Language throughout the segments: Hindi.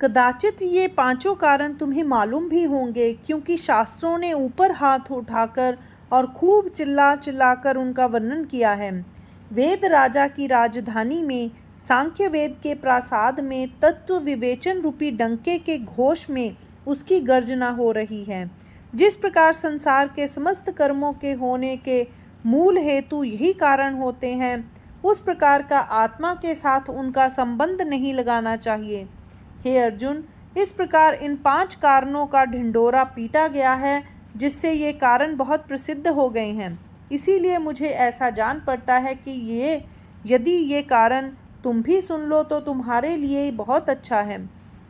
कदाचित ये पांचों कारण तुम्हें मालूम भी होंगे, क्योंकि शास्त्रों ने ऊपर हाथ उठाकर और खूब चिल्ला चिल्लाकर उनका वर्णन किया है। वेद राजा की राजधानी में, सांख्य वेद के प्रासाद में, तत्व विवेचन रूपी डंके के घोष में उसकी गर्जना हो रही है। जिस प्रकार संसार के समस्त कर्मों के होने के मूल हेतु यही कारण होते हैं, उस प्रकार का आत्मा के साथ उनका संबंध नहीं लगाना चाहिए। हे अर्जुन, इस प्रकार इन 5 कारणों का ढिंढोरा पीटा गया है, जिससे ये कारण बहुत प्रसिद्ध हो गए हैं। इसीलिए मुझे ऐसा जान पड़ता है कि यदि ये कारण तुम भी सुन लो तो तुम्हारे लिए बहुत अच्छा है।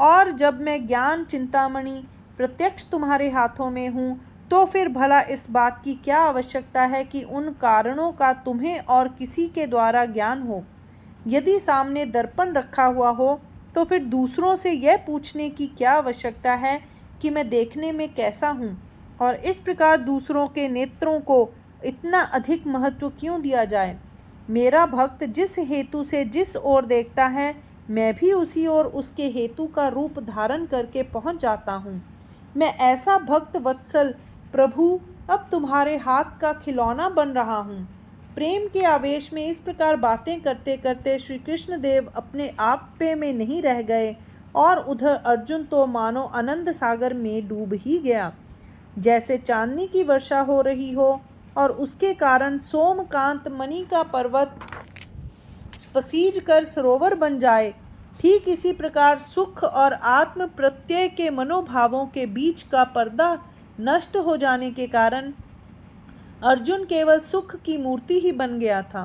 और जब मैं ज्ञान चिंतामणि प्रत्यक्ष तुम्हारे हाथों में हूँ, तो फिर भला इस बात की क्या आवश्यकता है कि उन कारणों का तुम्हें और किसी के द्वारा ज्ञान हो। यदि सामने दर्पण रखा हुआ हो, तो फिर दूसरों से यह पूछने की क्या आवश्यकता है कि मैं देखने में कैसा हूँ, और इस प्रकार दूसरों के नेत्रों को इतना अधिक महत्व क्यों दिया जाए। मेरा भक्त जिस हेतु से जिस ओर देखता है, मैं भी उसी ओर उसके हेतु का रूप धारण करके पहुँच जाता हूँ। मैं ऐसा भक्त वत्सल प्रभु अब तुम्हारे हाथ का खिलौना बन रहा हूँ। प्रेम के आवेश में इस प्रकार बातें करते करते श्री कृष्ण देव अपने आप पे में नहीं रह गए, और उधर अर्जुन तो मानो आनंद सागर में डूब ही गया। जैसे चांदनी की वर्षा हो रही हो और उसके कारण सोमकांत मणि का पर्वत पसीज कर सरोवर बन जाए, ठीक इसी प्रकार सुख और आत्म प्रत्यय के मनोभावों के बीच का पर्दा नष्ट हो जाने के कारण अर्जुन केवल सुख की मूर्ति ही बन गया था।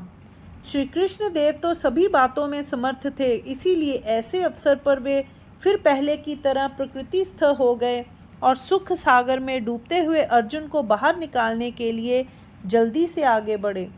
श्री कृष्ण देव तो सभी बातों में समर्थ थे, इसीलिए ऐसे अवसर पर वे फिर पहले की तरह प्रकृतिस्थ हो गए और सुख सागर में डूबते हुए अर्जुन को बाहर निकालने के लिए जल्दी से आगे बढ़े।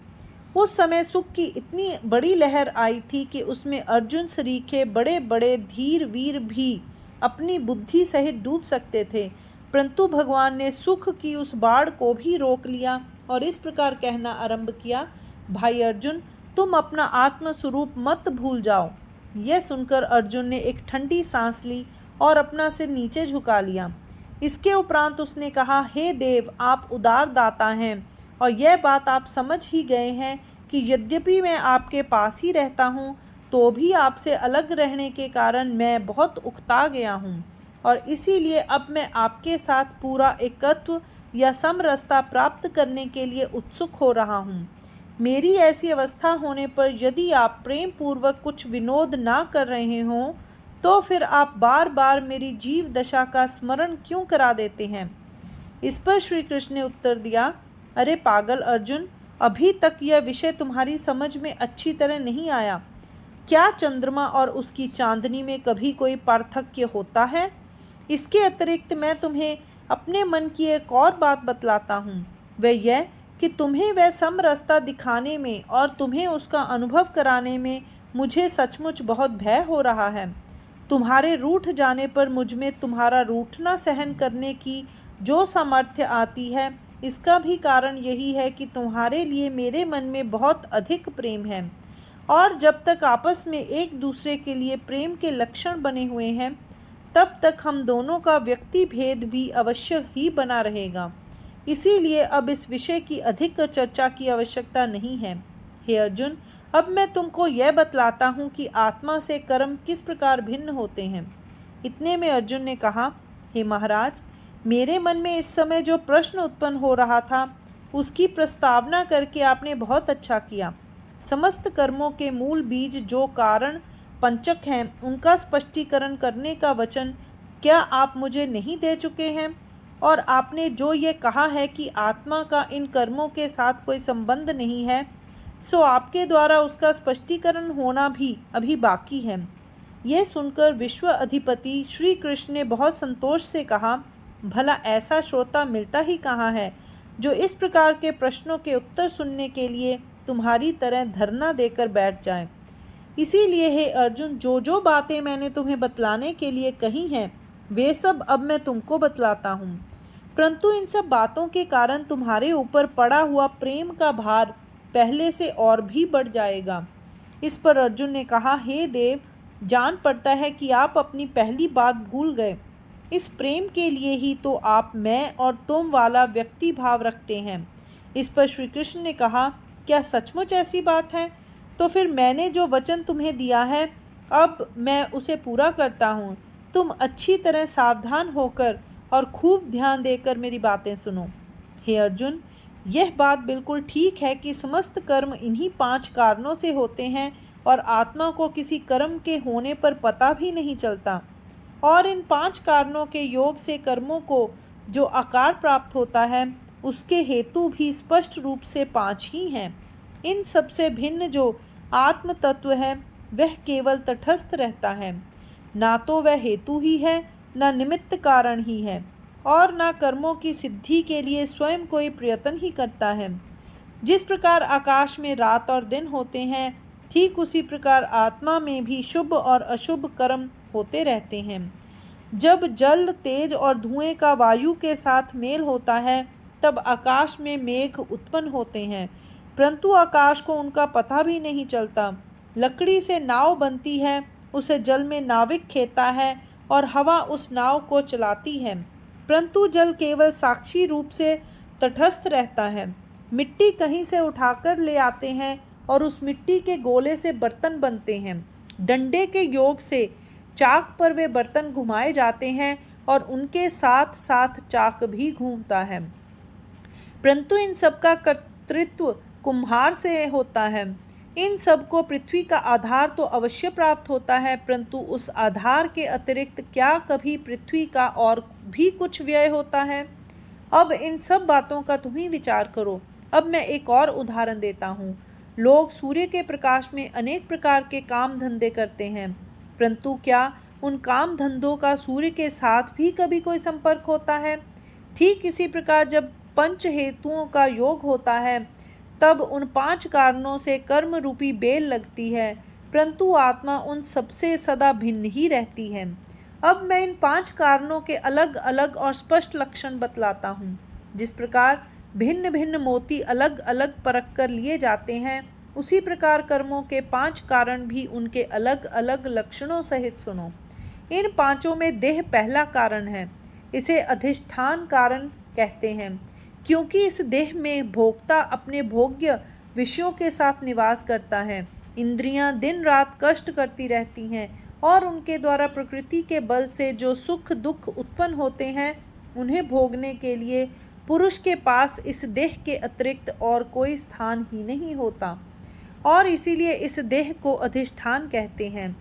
उस समय सुख की इतनी बड़ी लहर आई थी कि उसमें अर्जुन सरीखे बड़े बड़े धीर वीर भी अपनी बुद्धि सहित डूब सकते थे, परंतु भगवान ने सुख की उस बाढ़ को भी रोक लिया और इस प्रकार कहना आरंभ किया, भाई अर्जुन, तुम अपना आत्म स्वरूप मत भूल जाओ। यह सुनकर अर्जुन ने एक ठंडी सांस ली और अपना सिर नीचे झुका लिया। इसके उपरांत उसने कहा, हे देव, आप उदार दाता हैं, और यह बात आप समझ ही गए हैं कि यद्यपि मैं आपके पास ही रहता हूँ, तो भी आपसे अलग रहने के कारण मैं बहुत उकता गया हूँ, और इसीलिए अब मैं आपके साथ पूरा एकत्व या समरसता प्राप्त करने के लिए उत्सुक हो रहा हूँ। मेरी ऐसी अवस्था होने पर यदि आप प्रेम पूर्वक कुछ विनोद ना कर रहे हों, तो फिर आप बार बार मेरी जीव दशा का स्मरण क्यों करा देते हैं। इस पर श्री कृष्ण ने उत्तर दिया, अरे पागल अर्जुन, अभी तक यह विषय तुम्हारी समझ में अच्छी तरह नहीं आया। क्या चंद्रमा और उसकी चांदनी में कभी कोई पार्थक्य होता है? इसके अतिरिक्त मैं तुम्हें अपने मन की एक और बात बतलाता हूँ, वह यह कि तुम्हें वह समरसता दिखाने में और तुम्हें उसका अनुभव कराने में मुझे सचमुच बहुत भय हो रहा है। तुम्हारे रूठ जाने पर मुझ में तुम्हारा रूठना सहन करने की जो सामर्थ्य आती है, इसका भी कारण यही है कि तुम्हारे लिए मेरे मन में बहुत अधिक प्रेम है, और जब तक आपस में एक दूसरे के लिए प्रेम के लक्षण बने हुए हैं, तब तक हम दोनों का व्यक्ति भेद भी अवश्य ही बना रहेगा। इसीलिए अब इस विषय की अधिक चर्चा की आवश्यकता नहीं है। हे अर्जुन, अब मैं तुमको यह बतलाता हूँ कि आत्मा से कर्म किस प्रकार भिन्न होते हैं। इतने में अर्जुन ने कहा, हे महाराज, मेरे मन में इस समय जो प्रश्न उत्पन्न हो रहा था, उसकी प्रस्तावना करके आपने बहुत अच्छा किया। समस्त कर्मों के मूल बीज जो कारण पंचक हैं, उनका स्पष्टीकरण करने का वचन क्या आप मुझे नहीं दे चुके हैं? और आपने जो ये कहा है कि आत्मा का इन कर्मों के साथ कोई संबंध नहीं है, सो आपके द्वारा उसका स्पष्टीकरण होना भी अभी बाकी है। यह सुनकर विश्व अधिपति श्री कृष्ण ने बहुत संतोष से कहा, भला ऐसा श्रोता मिलता ही कहाँ है जो इस प्रकार के प्रश्नों के उत्तर सुनने के लिए तुम्हारी तरह धरना देकर बैठ जाए। इसीलिए हे अर्जुन, जो जो बातें मैंने तुम्हें बतलाने के लिए कही हैं, वे सब अब मैं तुमको बतलाता हूँ, परंतु इन सब बातों के कारण तुम्हारे ऊपर पड़ा हुआ प्रेम का भार पहले से और भी बढ़ जाएगा। इस पर अर्जुन ने कहा, हे देव, जान पड़ता है कि आप अपनी पहली बात भूल गए। इस प्रेम के लिए ही तो आप मैं और तुम वाला व्यक्ति भाव रखते हैं। इस पर श्री कृष्ण ने कहा, क्या सचमुच ऐसी बात है? तो फिर मैंने जो वचन तुम्हें दिया है, अब मैं उसे पूरा करता हूँ। तुम अच्छी तरह सावधान होकर और खूब ध्यान देकर मेरी बातें सुनो। हे अर्जुन, यह बात बिल्कुल ठीक है कि समस्त कर्म इन्हीं 5 कारणों से होते हैं और आत्मा को किसी कर्म के होने पर पता भी नहीं चलता। और इन 5 कारणों के योग से कर्मों को जो आकार प्राप्त होता है, उसके हेतु भी स्पष्ट रूप से 5 ही हैं। इन सबसे भिन्न जो आत्म तत्व है, वह केवल तटस्थ रहता है। ना तो वह हेतु ही है, ना निमित्त कारण ही है, और ना कर्मों की सिद्धि के लिए स्वयं कोई प्रयत्न ही करता है। जिस प्रकार आकाश में रात और दिन होते हैं, ठीक उसी प्रकार आत्मा में भी शुभ और अशुभ कर्म होते रहते हैं। जब जल, तेज और धुएं का वायु के साथ मेल होता है, तब आकाश में मेघ उत्पन्न होते हैं, परंतु आकाश को उनका पता भी नहीं चलता। लकड़ी से नाव बनती है, उसे जल में नाविक खेता है और हवा उस नाव को चलाती है, परंतु जल केवल साक्षी रूप से तटस्थ रहता है। मिट्टी कहीं से उठाकर ले आते हैं और उस मिट्टी के गोले से बर्तन बनते हैं। डंडे के योग से चाक पर वे बर्तन घुमाए जाते हैं और उनके साथ साथ चाक भी घूमता है, परंतु इन सब का कर्तृत्व कुम्हार से होता है। इन सब को पृथ्वी का आधार तो अवश्य प्राप्त होता है, परंतु उस आधार के अतिरिक्त क्या कभी पृथ्वी का और भी कुछ व्यय होता है? अब इन सब बातों का तुम ही विचार करो। अब मैं एक और उदाहरण देता हूँ। लोग सूर्य के प्रकाश में अनेक प्रकार के काम धंधे करते हैं, परंतु क्या उन काम धंधों का सूर्य के साथ भी कभी कोई संपर्क होता है? ठीक इसी प्रकार जब पंच हेतुओं का योग होता है, तब उन 5 कारणों से कर्म रूपी बेल लगती है, परंतु आत्मा उन सबसे सदा भिन्न ही रहती है। अब मैं इन 5 कारणों के अलग अलग और स्पष्ट लक्षण बतलाता हूँ। जिस प्रकार भिन्न भिन्न मोती अलग अलग परख कर लिए जाते हैं, उसी प्रकार कर्मों के 5 कारण भी उनके अलग अलग लक्षणों सहित सुनो। इन 5 में देह पहला कारण है। इसे अधिष्ठान कारण कहते हैं, क्योंकि इस देह में भोक्ता अपने भोग्य विषयों के साथ निवास करता है। इंद्रियां दिन रात कष्ट करती रहती हैं और उनके द्वारा प्रकृति के बल से जो सुख दुख उत्पन्न होते हैं, उन्हें भोगने के लिए पुरुष के पास इस देह के अतिरिक्त और कोई स्थान ही नहीं होता, और इसीलिए इस देह को अधिष्ठान कहते हैं।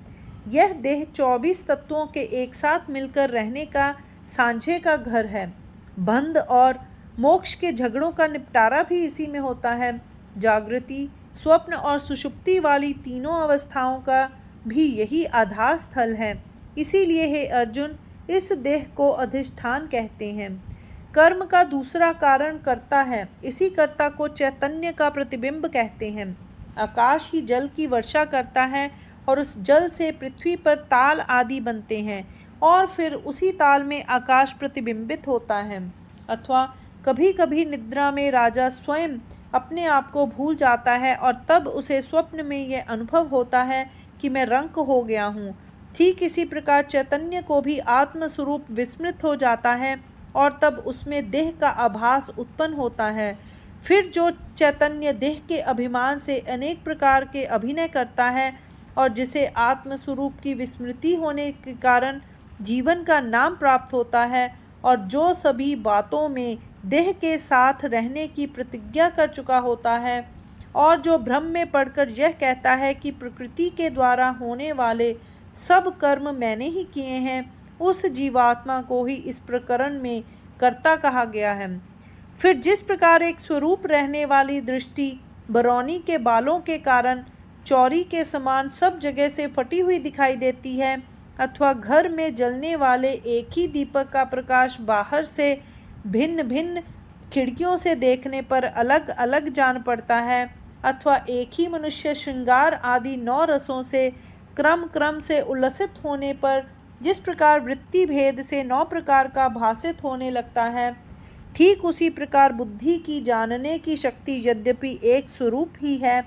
यह देह 24 तत्वों के एक साथ मिलकर रहने का सांझे का घर है। बंध और मोक्ष के झगड़ों का निपटारा भी इसी में होता है। जागृति, स्वप्न और सुषुप्ति वाली तीनों अवस्थाओं का भी यही आधार स्थल है। इसीलिए हे अर्जुन, इस देह को अधिष्ठान कहते हैं। कर्म का दूसरा कारण कर्ता है। इसी कर्ता को चैतन्य का प्रतिबिंब कहते हैं। आकाश ही जल की वर्षा करता है और उस जल से पृथ्वी पर ताल आदि बनते हैं, और फिर उसी ताल में आकाश प्रतिबिंबित होता है। अथवा कभी कभी निद्रा में राजा स्वयं अपने आप को भूल जाता है और तब उसे स्वप्न में यह अनुभव होता है कि मैं रंक हो गया हूँ। ठीक इसी प्रकार चैतन्य को भी आत्मस्वरूप विस्मृत हो जाता है और तब उसमें देह का आभास उत्पन्न होता है। फिर जो चैतन्य देह के अभिमान से अनेक प्रकार के अभिनय करता है और जिसे आत्मस्वरूप की विस्मृति होने के कारण जीवन का नाम प्राप्त होता है, और जो सभी बातों में देह के साथ रहने की प्रतिज्ञा कर चुका होता है, और जो भ्रम में पड़कर यह कहता है कि प्रकृति के द्वारा होने वाले सब कर्म मैंने ही किए हैं, उस जीवात्मा को ही इस प्रकरण में कर्ता कहा गया है। फिर जिस प्रकार एक स्वरूप रहने वाली दृष्टि बरौनी के बालों के कारण चौरी के समान सब जगह से फटी हुई दिखाई देती है, अथवा घर में जलने वाले एक ही दीपक का प्रकाश बाहर से भिन्न भिन्न खिड़कियों से देखने पर अलग अलग जान पड़ता है, अथवा एक ही मनुष्य श्रृंगार आदि 9 रसों से क्रम क्रम से उल्लसित होने पर जिस प्रकार वृत्ति भेद से 9 प्रकार का भासित होने लगता है, ठीक उसी प्रकार बुद्धि की जानने की शक्ति यद्यपि एक स्वरूप ही है,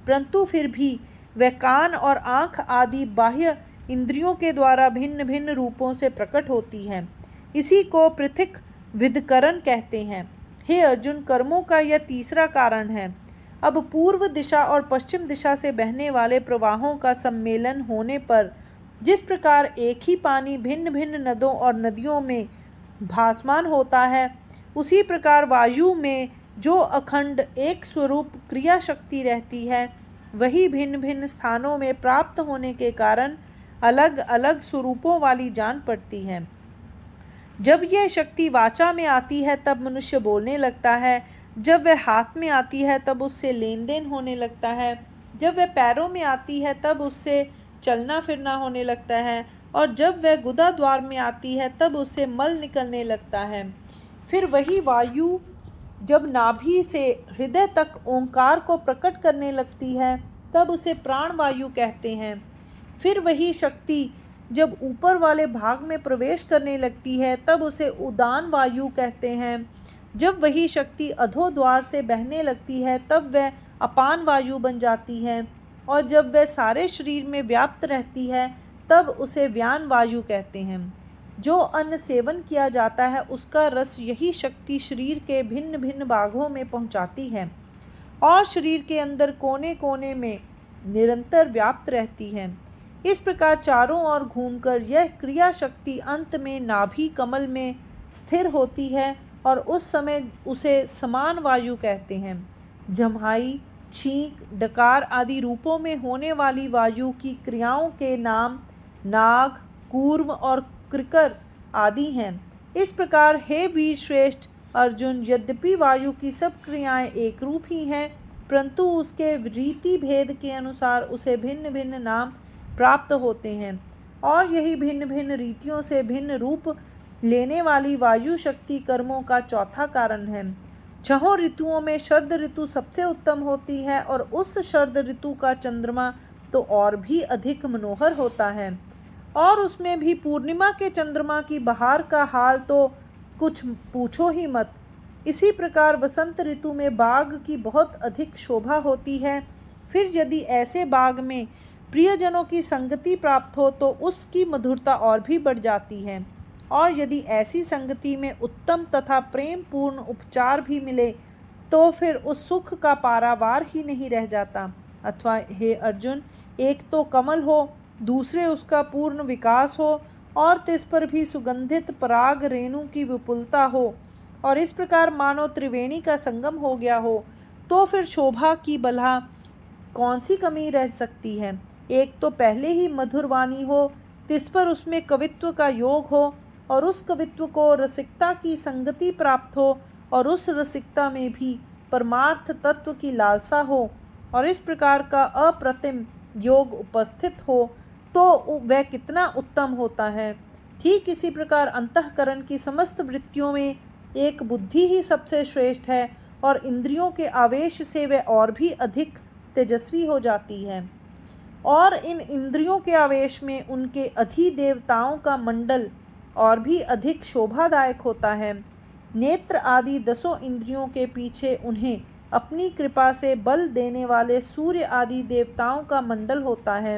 परंतु फिर भी वह कान और आँख आदि बाह्य इंद्रियों के द्वारा भिन्न भिन्न रूपों से प्रकट होती है। इसी को पृथक विदकरण कहते हैं। हे अर्जुन, कर्मों का यह तीसरा कारण है। अब पूर्व दिशा और पश्चिम दिशा से बहने वाले प्रवाहों का सम्मेलन होने पर जिस प्रकार एक ही पानी भिन्न भिन्न नदों और नदियों में भासमान होता है, उसी प्रकार वायु में जो अखंड एक स्वरूप क्रिया शक्ति रहती है, वही भिन्न भिन्न स्थानों में प्राप्त होने के कारण अलग अलग स्वरूपों वाली जान पड़ती है। जब यह शक्ति वाचा में आती है तब मनुष्य बोलने लगता है, जब वह हाथ में आती है तब उससे लेन देन होने लगता है, जब वह पैरों में आती है तब उससे चलना फिरना होने लगता है, और जब वह गुदा द्वार में आती है तब उससे मल निकलने लगता है। फिर वही वायु जब नाभि से हृदय तक ओंकार को प्रकट करने लगती है तब उसे प्राण वायु कहते हैं। फिर वही शक्ति जब ऊपर वाले भाग में प्रवेश करने लगती है तब उसे उदान वायु कहते हैं। जब वही शक्ति अधो द्वार से बहने लगती है तब वह अपान वायु बन जाती है, और जब वह सारे शरीर में व्याप्त रहती है तब उसे व्यान वायु कहते हैं। जो अन्न सेवन किया जाता है उसका रस यही शक्ति शरीर के भिन्न भिन्न भागों में पहुंचाती है और शरीर के अंदर कोने कोने में निरंतर व्याप्त रहती है। इस प्रकार चारों ओर घूमकर यह क्रिया शक्ति अंत में नाभि कमल में स्थिर होती है और उस समय उसे समान वायु कहते हैं। जम्हाई, छींक, डकार आदि रूपों में होने वाली वायु की क्रियाओं के नाम नाग, कूर्म और कृकर आदि हैं। इस प्रकार हे वीर श्रेष्ठ अर्जुन, यद्यपि वायु की सब क्रियाएं एक रूप ही हैं, परंतु उसके रीति भेद के अनुसार उसे भिन्न भिन्न नाम प्राप्त होते हैं, और यही भिन्न भिन्न रीतियों से भिन्न रूप लेने वाली वायु शक्ति कर्मों का चौथा कारण है। छहों ऋतुओं में शरद ऋतु सबसे उत्तम होती है, और उस शरद ऋतु का चंद्रमा तो और भी अधिक मनोहर होता है, और उसमें भी पूर्णिमा के चंद्रमा की बहार का हाल तो कुछ पूछो ही मत। इसी प्रकार वसंत ऋतु में बाग की बहुत अधिक शोभा होती है। फिर यदि ऐसे बाग में प्रियजनों की संगति प्राप्त हो तो उसकी मधुरता और भी बढ़ जाती है, और यदि ऐसी संगति में उत्तम तथा प्रेम पूर्ण उपचार भी मिले तो फिर उस सुख का पारावार ही नहीं रह जाता। अथवा हे अर्जुन, एक तो कमल हो, दूसरे उसका पूर्ण विकास हो, और तिस पर भी सुगंधित पराग रेणु की विपुलता हो, और इस प्रकार मानो त्रिवेणी का संगम हो गया हो, तो फिर शोभा की भला कौन सी कमी रह सकती है। एक तो पहले ही मधुर वाणी हो, तिस पर उसमें कवित्व का योग हो, और उस कवित्व को रसिकता की संगति प्राप्त हो, और उस रसिकता में भी परमार्थ तत्व की लालसा हो, और इस प्रकार का अप्रतिम योग उपस्थित हो, तो वह कितना उत्तम होता है। ठीक इसी प्रकार अंतःकरण की समस्त वृत्तियों में एक बुद्धि ही सबसे श्रेष्ठ है, और इंद्रियों के आवेश से वह और भी अधिक तेजस्वी हो जाती है, और इन इंद्रियों के आवेश में उनके अधिदेवताओं का मंडल और भी अधिक शोभादायक होता है। नेत्र आदि 10 इंद्रियों के पीछे उन्हें अपनी कृपा से बल देने वाले सूर्य आदि देवताओं का मंडल होता है।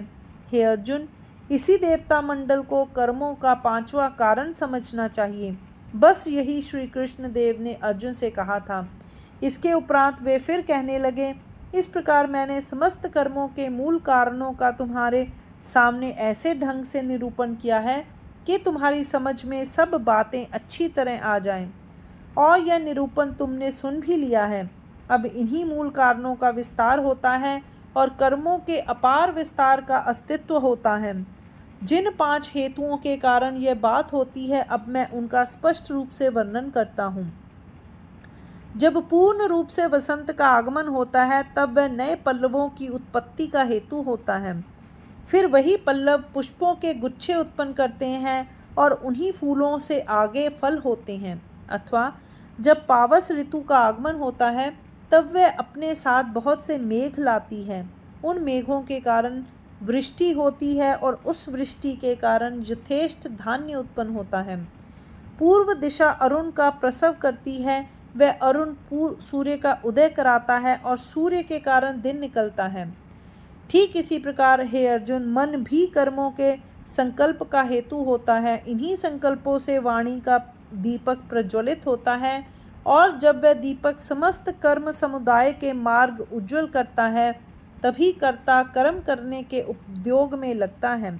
हे अर्जुन, इसी देवता मंडल को कर्मों का 5वां कारण समझना चाहिए। बस यही श्री कृष्ण देव ने अर्जुन से कहा था। इसके उपरांत वे फिर कहने लगे, इस प्रकार मैंने समस्त कर्मों के मूल कारणों का तुम्हारे सामने ऐसे ढंग से निरूपण किया है कि तुम्हारी समझ में सब बातें अच्छी तरह आ जाएं, और यह निरूपण तुमने सुन भी लिया है। अब इन्हीं मूल कारणों का विस्तार होता है, और कर्मों के अपार विस्तार का अस्तित्व होता है। जिन 5 हेतुओं के कारण यह बात होती है, अब मैं उनका स्पष्ट रूप से वर्णन करता हूँ। जब पूर्ण रूप से वसंत का आगमन होता है तब वह नए पल्लवों की उत्पत्ति का हेतु होता है। फिर वही पल्लव पुष्पों के गुच्छे उत्पन्न करते हैं, और उन्हीं फूलों से आगे फल होते हैं। अथवा जब पावस ऋतु का आगमन होता है तब वह अपने साथ बहुत से मेघ लाती है। उन मेघों के कारण वृष्टि होती है, और उस वृष्टि के कारण यथेष्ट धान्य उत्पन्न होता है। पूर्व दिशा अरुण का प्रसव करती है, वह अरुण सूर्य का उदय कराता है, और सूर्य के कारण दिन निकलता है। ठीक इसी प्रकार हे अर्जुन, मन भी कर्मों के संकल्प का हेतु होता है। इन्हीं संकल्पों से वाणी का दीपक प्रज्वलित होता है और जब वह दीपक समस्त कर्म समुदाय के मार्ग उज्ज्वल करता है तभी कर्ता कर्म करने के उद्योग में लगता है।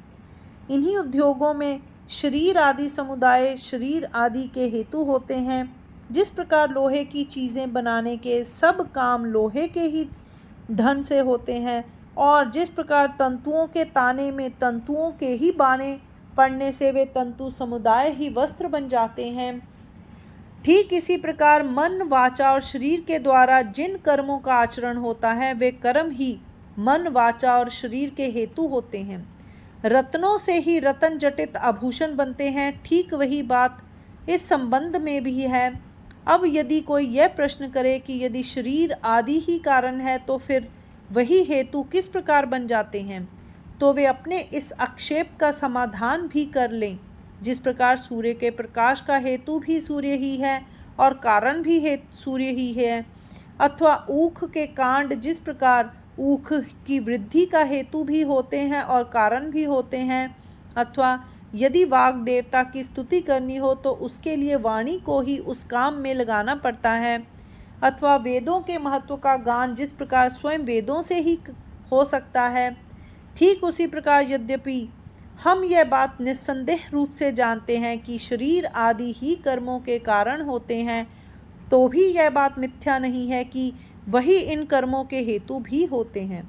इन्हीं उद्योगों में शरीर आदि समुदाय शरीर आदि के हेतु होते हैं। जिस प्रकार लोहे की चीज़ें बनाने के सब काम लोहे के ही धन से होते हैं और जिस प्रकार तंतुओं के ताने में तंतुओं के ही बाने पड़ने से वे तंतु समुदाय ही वस्त्र बन जाते हैं, ठीक इसी प्रकार मन वाचा और शरीर के द्वारा जिन कर्मों का आचरण होता है वे कर्म ही मन वाचा और शरीर के हेतु होते हैं। रत्नों से ही रतन जटित आभूषण बनते हैं, ठीक वही बात इस संबंध में भी है। अब यदि कोई यह प्रश्न करे कि यदि शरीर आदि ही कारण है तो फिर वही हेतु किस प्रकार बन जाते हैं, तो वे अपने इस आक्षेप का समाधान भी कर लें। जिस प्रकार सूर्य के प्रकाश का हेतु भी सूर्य ही है और कारण भी सूर्य ही है, अथवा ऊख के कांड जिस प्रकार ऊख की वृद्धि का हेतु भी होते हैं और कारण भी होते हैं, अथवा यदि वाग देवता की स्तुति करनी हो तो उसके लिए वाणी को ही उस काम में लगाना पड़ता है, अथवा वेदों के महत्व का गान जिस प्रकार स्वयं वेदों से ही हो सकता है, ठीक उसी प्रकार यद्यपि हम यह बात निस्संदेह रूप से जानते हैं कि शरीर आदि ही कर्मों के कारण होते हैं, तो भी यह बात मिथ्या नहीं है कि वही इन कर्मों के हेतु भी होते हैं।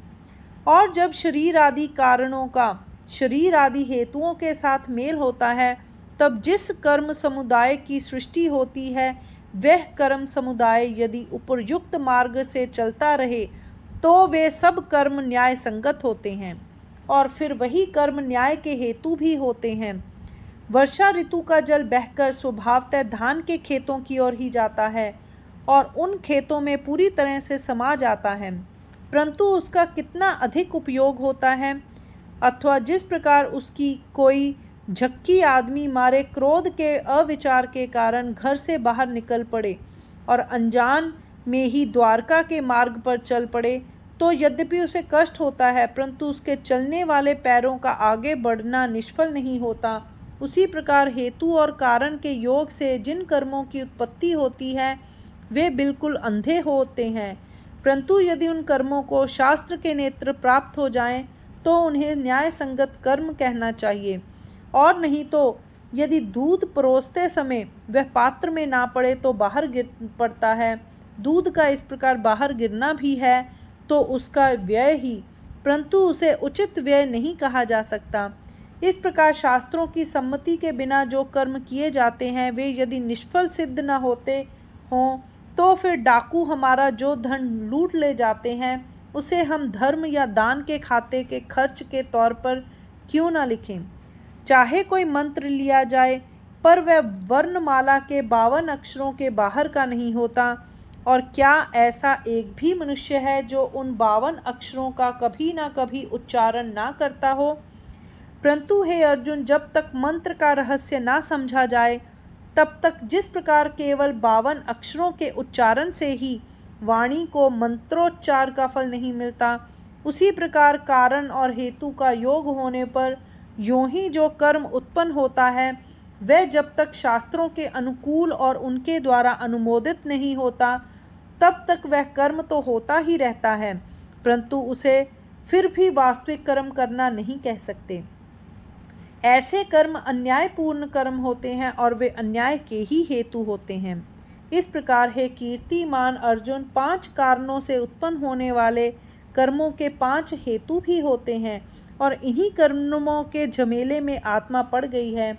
और जब शरीर आदि कारणों का शरीर आदि हेतुओं के साथ मेल होता है तब जिस कर्म समुदाय की सृष्टि होती है वह कर्म समुदाय यदि उपयुक्त मार्ग से चलता रहे तो वे सब कर्म न्याय संगत होते हैं और फिर वही कर्म न्याय के हेतु भी होते हैं। वर्षा ऋतु का जल बहकर स्वभावतः धान के खेतों की ओर ही जाता है और उन खेतों में पूरी तरह से समा जाता है, परंतु उसका कितना अधिक उपयोग होता है, अथवा जिस प्रकार उसकी कोई झक्की आदमी मारे क्रोध के अविचार के कारण घर से बाहर निकल पड़े और अनजान में ही द्वारका के मार्ग पर चल पड़े तो यद्यपि उसे कष्ट होता है परंतु उसके चलने वाले पैरों का आगे बढ़ना निष्फल नहीं होता, उसी प्रकार हेतु और कारण के योग से जिन कर्मों की उत्पत्ति होती है वे बिल्कुल अंधे होते हैं, परंतु यदि उन कर्मों को शास्त्र के नेत्र प्राप्त हो जाएं तो उन्हें न्याय संगत कर्म कहना चाहिए। और नहीं तो यदि दूध परोसते समय वह पात्र में ना पड़े तो बाहर गिर पड़ता है। दूध का इस प्रकार बाहर गिरना भी है तो उसका व्यय ही, परंतु उसे उचित व्यय नहीं कहा जा सकता। इस प्रकार शास्त्रों की सम्मति के बिना जो कर्म किए जाते हैं वे यदि निष्फल सिद्ध न होते हों तो फिर डाकू हमारा जो धन लूट ले जाते हैं उसे हम धर्म या दान के खाते के खर्च के तौर पर क्यों न लिखें। चाहे कोई मंत्र लिया जाए पर वह वर्णमाला के 52 अक्षरों के बाहर का नहीं होता, और क्या ऐसा एक भी मनुष्य है जो उन 52 अक्षरों का कभी ना कभी उच्चारण ना करता हो। परंतु हे अर्जुन, जब तक मंत्र का रहस्य ना समझा जाए तब तक जिस प्रकार केवल 52 अक्षरों के उच्चारण से ही वाणी को मंत्रोच्चार का फल नहीं मिलता, उसी प्रकार कारण और हेतु का योग होने पर यों ही जो कर्म उत्पन्न होता है वह जब तक शास्त्रों के अनुकूल और उनके द्वारा अनुमोदित नहीं होता तब तक वह कर्म तो होता ही रहता है, परंतु उसे फिर भी वास्तविक कर्म करना नहीं कह सकते। ऐसे कर्म अन्यायपूर्ण कर्म होते हैं और वे अन्याय के ही हेतु होते हैं। इस प्रकार है कीर्तिमान अर्जुन, 5 कारणों से उत्पन्न होने वाले कर्मों के 5 हेतु भी होते हैं और इन्हीं कर्मों के झमेले में आत्मा पड़ गई है।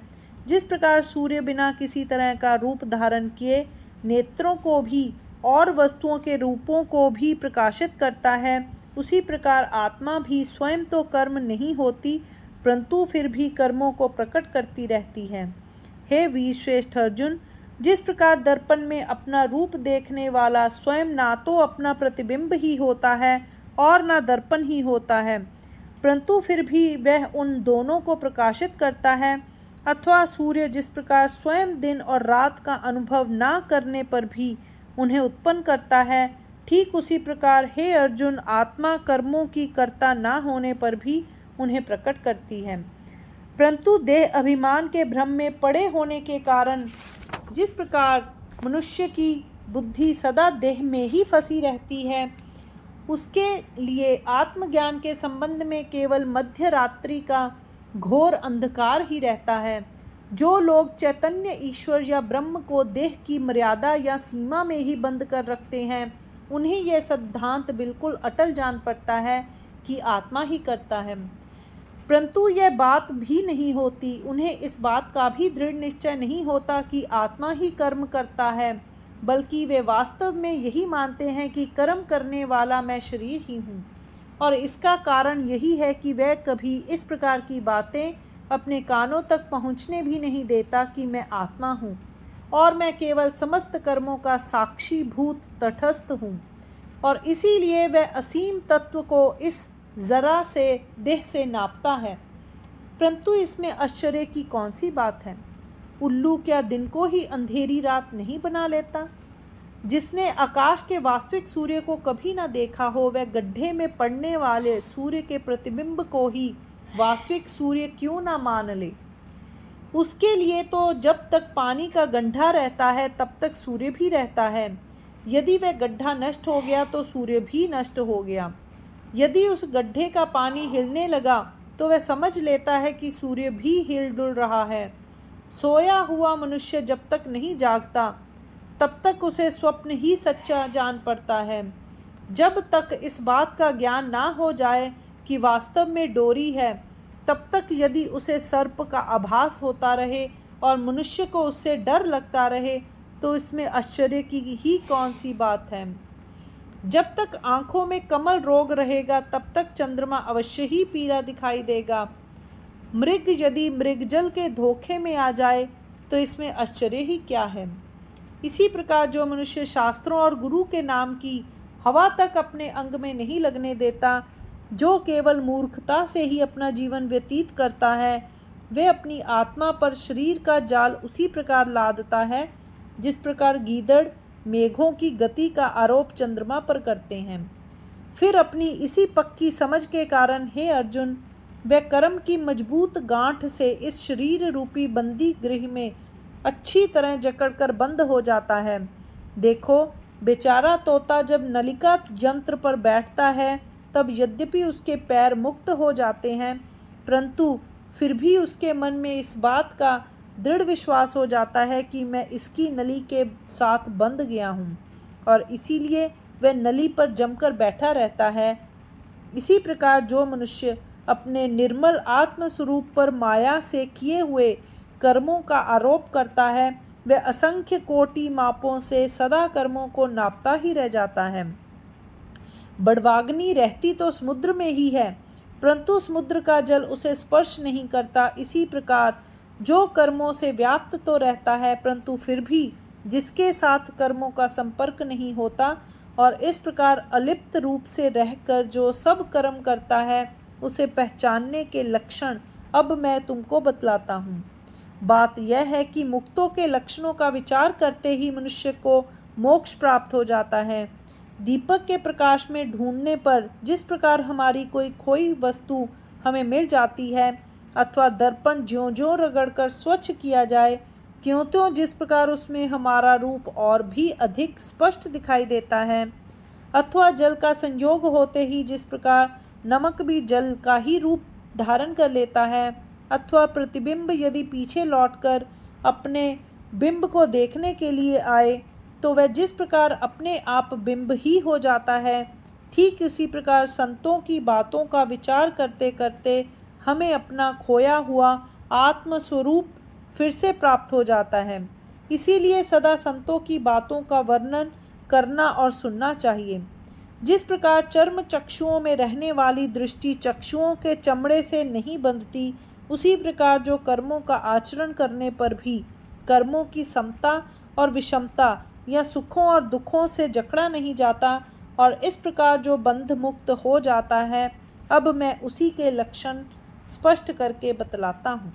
जिस प्रकार सूर्य बिना किसी तरह का रूप धारण किए नेत्रों को भी और वस्तुओं के रूपों को भी प्रकाशित करता है, उसी प्रकार आत्मा भी स्वयं तो कर्म नहीं होती परंतु फिर भी कर्मों को प्रकट करती रहती है। हे वीर श्रेष्ठ अर्जुन, जिस प्रकार दर्पण में अपना रूप देखने वाला स्वयं ना तो अपना प्रतिबिंब ही होता है और ना दर्पण ही होता है, परंतु फिर भी वह उन दोनों को प्रकाशित करता है, अथवा सूर्य जिस प्रकार स्वयं दिन और रात का अनुभव ना करने पर भी उन्हें उत्पन्न करता है, ठीक उसी प्रकार हे अर्जुन, आत्मा कर्मों की कर्ता ना होने पर भी उन्हें प्रकट करती है। परंतु देह अभिमान के भ्रम में पड़े होने के कारण जिस प्रकार मनुष्य की बुद्धि सदा देह में ही फंसी रहती है, उसके लिए आत्मज्ञान के संबंध में केवल मध्य रात्रि का घोर अंधकार ही रहता है। जो लोग चैतन्य ईश्वर या ब्रह्म को देह की मर्यादा या सीमा में ही बंद कर रखते हैं, उन्हें यह सिद्धांत बिल्कुल अटल जान पड़ता है कि आत्मा ही करता है। परंतु यह बात भी नहीं होती, उन्हें इस बात का भी दृढ़ निश्चय नहीं होता कि आत्मा ही कर्म करता है, बल्कि वे वास्तव में यही मानते हैं कि कर्म करने वाला मैं शरीर ही हूँ। और इसका कारण यही है कि वह कभी इस प्रकार की बातें अपने कानों तक पहुँचने भी नहीं देता कि मैं आत्मा हूँ और मैं केवल समस्त कर्मों का साक्षीभूत तटस्थ हूँ। और इसीलिए वह असीम तत्व को इस जरा से देह से नापता है। परंतु इसमें आश्चर्य की कौन सी बात है? उल्लू क्या दिन को ही अंधेरी रात नहीं बना लेता? जिसने आकाश के वास्तविक सूर्य को कभी न देखा हो, वह गड्ढे में पड़ने वाले सूर्य के प्रतिबिंब को ही वास्तविक सूर्य क्यों ना मान ले? उसके लिए तो जब तक पानी का गड्ढा रहता है तब तक सूर्य भी रहता है। यदि वह गड्ढा नष्ट हो गया तो सूर्य भी नष्ट हो गया। यदि उस गड्ढे का पानी हिलने लगा तो वह समझ लेता है कि सूर्य भी हिल डुल रहा है। सोया हुआ मनुष्य जब तक नहीं जागता तब तक उसे स्वप्न ही सच्चा जान पड़ता है। जब तक इस बात का ज्ञान ना हो जाए कि वास्तव में डोरी है, तब तक यदि उसे सर्प का आभास होता रहे और मनुष्य को उससे डर लगता रहे, तो इसमें आश्चर्य की ही कौन सी बात है? जब तक आँखों में कमल रोग रहेगा तब तक चंद्रमा अवश्य ही पीला दिखाई देगा। मृग यदि मृगजल के धोखे में आ जाए तो इसमें आश्चर्य ही क्या है? इसी प्रकार जो मनुष्य शास्त्रों और गुरु के नाम की हवा तक अपने अंग में नहीं लगने देता, जो केवल मूर्खता से ही अपना जीवन व्यतीत करता है, वह अपनी आत्मा पर शरीर का जाल उसी प्रकार लादता है जिस प्रकार गीदड़ मेघों की गति का आरोप चंद्रमा पर करते हैं। फिर अपनी इसी पक्की समझ के कारण हे अर्जुन, वह कर्म की मजबूत गांठ से इस शरीर रूपी बंदी गृह में अच्छी तरह जकड़कर बंद हो जाता है। देखो, बेचारा तोता जब नलिका यंत्र पर बैठता है तब यद्यपि उसके पैर मुक्त हो जाते हैं, परंतु फिर भी उसके मन में इस बात का दृढ़ विश्वास हो जाता है कि मैं इसकी नली के साथ बंध गया हूँ और इसीलिए वह नली पर जमकर बैठा रहता है। इसी प्रकार जो मनुष्य अपने निर्मल आत्म स्वरूप पर माया से किए हुए कर्मों का आरोप करता है, वह असंख्य कोटि मापों से सदा कर्मों को नापता ही रह जाता है। बड़वाग्नि रहती तो समुद्र में ही है, परंतु समुद्र का जल उसे स्पर्श नहीं करता। इसी प्रकार जो कर्मों से व्याप्त तो रहता है, परंतु फिर भी जिसके साथ कर्मों का संपर्क नहीं होता, और इस प्रकार अलिप्त रूप से रहकर जो सब कर्म करता है, उसे पहचानने के लक्षण अब मैं तुमको बतलाता हूँ। बात यह है कि मुक्तों के लक्षणों का विचार करते ही मनुष्य को मोक्ष प्राप्त हो जाता है। दीपक के प्रकाश में ढूंढने पर जिस प्रकार हमारी कोई खोई वस्तु हमें मिल जाती है, अथवा दर्पण ज्यों-ज्यों रगड़कर स्वच्छ किया जाए, त्यों-त्यों जिस प्रकार उसमें हमारा रूप और भी अधिक स्पष्ट दिखाई देता है, अथवा जल का संयोग होते ही जिस प्रकार नमक भी जल का ही रूप धारण कर लेता है, अथवा प्रतिबिंब यदि पीछे लौटकर अपने बिंब को देखने के लिए आए तो वह जिस प्रकार अपने आप बिंब ही हो जाता है, ठीक उसी प्रकार संतों की बातों का विचार करते करते हमें अपना खोया हुआ आत्म स्वरूप फिर से प्राप्त हो जाता है। इसीलिए सदा संतों की बातों का वर्णन करना और सुनना चाहिए। जिस प्रकार चर्म चक्षुओं में रहने वाली दृष्टि चक्षुओं के चमड़े से नहीं बंधती, उसी प्रकार जो कर्मों का आचरण करने पर भी कर्मों की समता और विषमता या सुखों और दुखों से जकड़ा नहीं जाता, और इस प्रकार जो बंध मुक्त हो जाता है, अब मैं उसी के लक्षण स्पष्ट करके बतलाता हूँ।